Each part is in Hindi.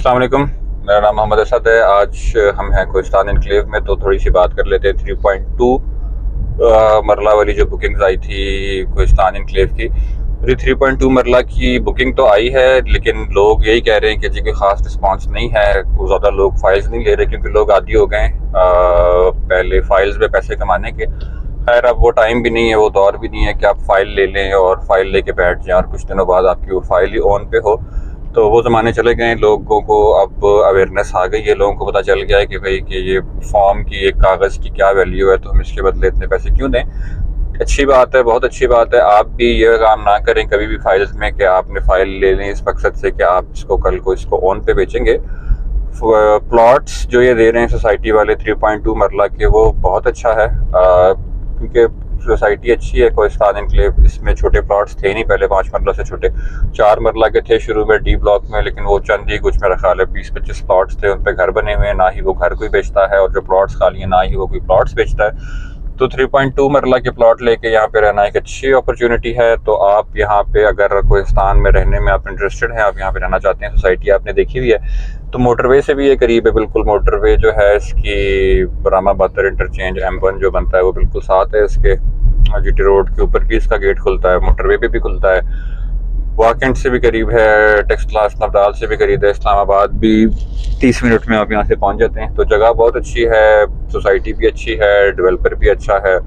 अस्सलाम वालेकुम। मेरा नाम मोहम्मद असद है। आज हम हैं कोहिस्तान एनक्लेव में, तो थोड़ी सी बात कर लेते हैं 3.2 मरला वाली जो बुकिंग्स आई थी कोहिस्तान एनक्लेव की। तो 3.2 मरला की बुकिंग तो आई है, लेकिन लोग यही कह रहे हैं कि जी कोई ख़ास रिस्पांस नहीं है। वो ज़्यादा लोग फ़ाइल्स नहीं ले रहे क्योंकि लोग आदी हो गए पहले फ़ाइल्स में पैसे कमाने के। खैर अब वो टाइम भी नहीं है, वो दौर भी नहीं है कि आप फ़ाइल ले लें और फ़ाइल लेके बैठ जाएं और कुछ दिनों बाद आपकी वो फ़ाइल ही ऑन पे हो। तो वो ज़माने चले गए। लोगों को अब अवेयरनेस आ गई है, लोगों को पता चल गया है कि भाई कि ये फॉर्म की, एक कागज़ की क्या वैल्यू है, तो हम इसके बदले इतने पैसे क्यों दें। अच्छी बात है, बहुत अच्छी बात है। आप भी ये काम ना करें कभी भी फाइल्स में कि आपने फ़ाइल ले लें इस मकसद से कि आप इसको कल को इसको ऑन पे बेचेंगे। प्लॉट्स जो ये दे रहे हैं सोसाइटी वाले 3.2 मरला के, वो बहुत अच्छा है क्योंकि सोसाइटी अच्छी है कोहिस्तान एनक्लेव। इसमें छोटे प्लॉट्स थे नहीं पहले, 5 मरला से छोटे 4 मरला के थे शुरू में डी ब्लॉक में, लेकिन वो चंद ही कुछ मेरा ख्याल है 20-25 प्लॉट्स थे, उन पर घर बने हुए हैं। ना ही वो घर कोई बेचता है, और जो प्लॉट्स खाली हैं ना ही वो कोई प्लॉट्स बेचता है। तो 3.2 मरला के प्लॉट लेके यहाँ पे रहना एक अच्छी अपॉर्चुनिटी है। तो आप यहाँ पे अगर कोहिस्तान में रहने में आप इंटरेस्टेड हैं, आप यहाँ पे रहना चाहते हैं, सोसाइटी आपने देखी हुई है, तो मोटरवे से भी ये करीब है बिल्कुल। मोटरवे जो है इसकी बरामा बहत्तर इंटरचेंज M1 जो बनता है वो बिल्कुल साथ है इसके। GT रोड के ऊपर भी इसका गेट खुलता है, मोटरवे पे भी खुलता है। वाकेंड से भी करीब है, टेक्सटास नवडाल से भी करीब है, इस्लामाबाद भी 30 मिनट में आप यहाँ से पहुँच जाते हैं। तो जगह बहुत अच्छी है, सोसाइटी भी अच्छी है, डेवलपर भी अच्छा है।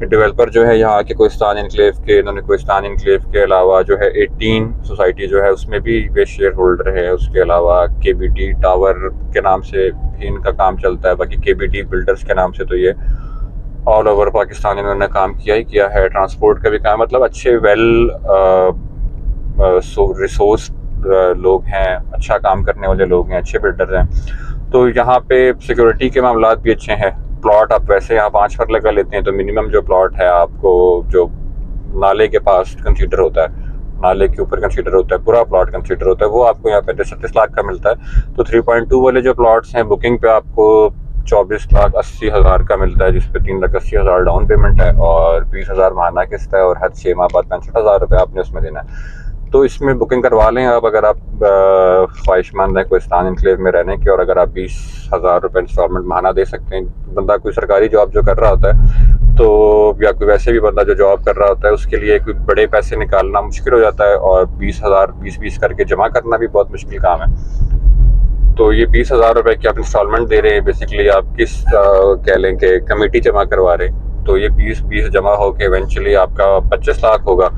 डेवलपर जो है यहाँ के कोहिस्तान एनक्लेव के, इन्होंने कोहिस्तान एनक्लेव के अलावा जो है 18 सोसाइटी जो है उसमें भी वे शेयर होल्डर है। उसके अलावा KBT टावर के नाम से भी इनका काम चलता है। बाकी KBT बिल्डर्स के नाम से तो ये ऑल ओवर पाकिस्तान इन्होंने काम किया ही किया है। ट्रांसपोर्ट का भी काम, मतलब अच्छे रिसोर्स लोग हैं, अच्छा काम करने वाले लोग हैं, अच्छे बिल्डर हैं। तो यहाँ पे सिक्योरिटी के मामला भी अच्छे हैं। प्लॉट आप वैसे यहाँ 5 पर लगा लेते हैं तो मिनिमम जो प्लॉट है आपको जो नाले के पास कंसीडर होता है, नाले के ऊपर कंसीडर होता है, पूरा प्लॉट कंसीडर होता है, वो आपको यहाँ 35-37 लाख का मिलता है। तो 3.2 वाले जो प्लॉट्स हैं बुकिंग पे आपको 24,80,000 का मिलता है, जिसपे 3,80,000 डाउन पेमेंट है और 20,000 माहाना किस्त है, और हर 6 माह बाद 65,000 रुपये आपने उसमें देना है। तो इसमें बुकिंग करवा लें आप, अगर आप ख्वाहिशमंद हैं कोहिस्तान एनक्लेव में रहने के, और अगर आप 20,000 रुपये इंस्टॉलमेंट माहाना दे सकते हैं। बंदा कोई सरकारी जॉब जो कर रहा होता है तो, या कोई वैसे भी बंदा जो जॉब कर रहा होता है, उसके लिए कोई बड़े पैसे निकालना मुश्किल हो जाता है, और 20,000 20-20 करके जमा करना भी बहुत मुश्किल काम है। तो ये 20,000 रुपये की आप इंस्टॉलमेंट दे रहे हैं, बेसिकली आप किस कह लें कि कमेटी जमा करवा रहे हैं। तो ये 20-20 जमा होकर इवेंचुअली आपका 25 लाख होगा,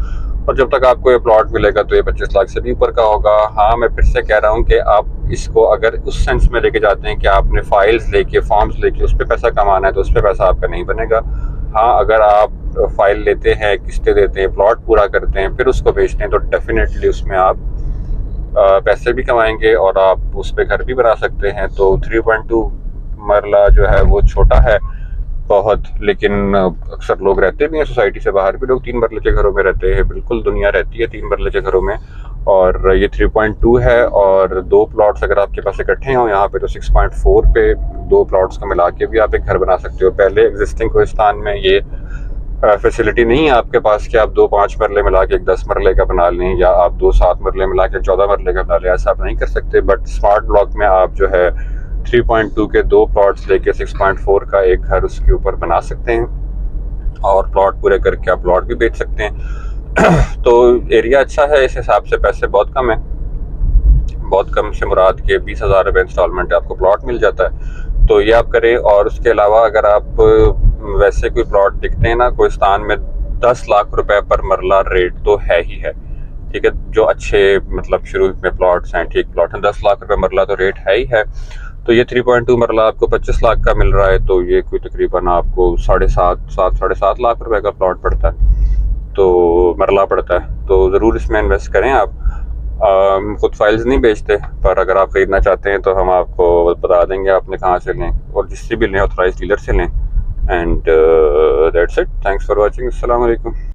और जब तक आपको ये प्लॉट मिलेगा तो ये 25 लाख से भी ऊपर का होगा। हाँ, मैं फिर से कह रहा हूँ कि आप इसको अगर उस सेंस में लेके जाते हैं कि आपने फाइल्स लेके, फॉर्म्स लेके उस पर पैसा कमाना है, तो उस पर पैसा आपका नहीं बनेगा। हाँ, अगर आप फाइल लेते हैं, किस्तें देते हैं, प्लॉट पूरा करते हैं, फिर उसको बेचते हैं, तो डेफिनेटली उसमें आप पैसे भी कमाएंगे और आप उस पर घर भी बना सकते हैं। तो 3.2 मरला जो है वो छोटा है बहुत, लेकिन अक्सर लोग रहते भी हैं, सोसाइटी से बाहर भी लोग 3 मरले के घरों में रहते हैं। बिल्कुल दुनिया रहती है 3 मरले के घरों में। और ये 3.2 है, और 2 प्लॉट्स अगर आपके पास इकट्ठे हों यहाँ पे, तो 6.4 पे 2 प्लॉट्स को मिला के भी आप एक घर बना सकते हो। पहले एग्जिस्टिंग कोहिस्तान में ये फैसिलिटी नहीं है आपके पास कि आप 2 5 मरले मिला के एक 10 मरले का बना लें, या आप 2 7 मरले मिला के 14 मरले का बना लें। ऐसा आप नहीं कर सकते। बट स्मार्ट ब्लॉक में आप जो है 3.2 के 2 प्लॉट्स लेके 6.4 का एक घर उसके ऊपर बना सकते हैं, और प्लॉट पूरे करके आप प्लॉट भी बेच सकते हैं। तो एरिया अच्छा है, इस हिसाब से पैसे बहुत कम है। बहुत कम से मुराद के 20,000 रुपये इंस्टॉलमेंट आपको प्लॉट मिल जाता है। तो ये आप करें। और उसके अलावा अगर आप वैसे कोई प्लॉट दिखते हैं ना कोहिस्तान में, 10 लाख रुपए पर मरला रेट तो है ही है, ठीक है। जो अच्छे मतलब शुरू में प्लॉट्स हैं, ठीक प्लॉट हैं, 10 लाख रुपए मरला तो रेट है ही है। तो ये 3.2 मरला आपको 25 लाख का मिल रहा है, तो ये कोई तकरीबन आपको 7.5 लाख रुपए का प्लॉट पड़ता है, तो मरला पड़ता है। तो ज़रूर इसमें इन्वेस्ट करें आप। खुद फाइल्स नहीं बेचते, पर अगर आप ख़रीदना चाहते हैं तो हम आपको बता देंगे आपने कहाँ से लें, और जिससे भी लें ऑथराइज डीलर से लें। And that's it. Thanks for watching. अस्सलाम वालेकुम।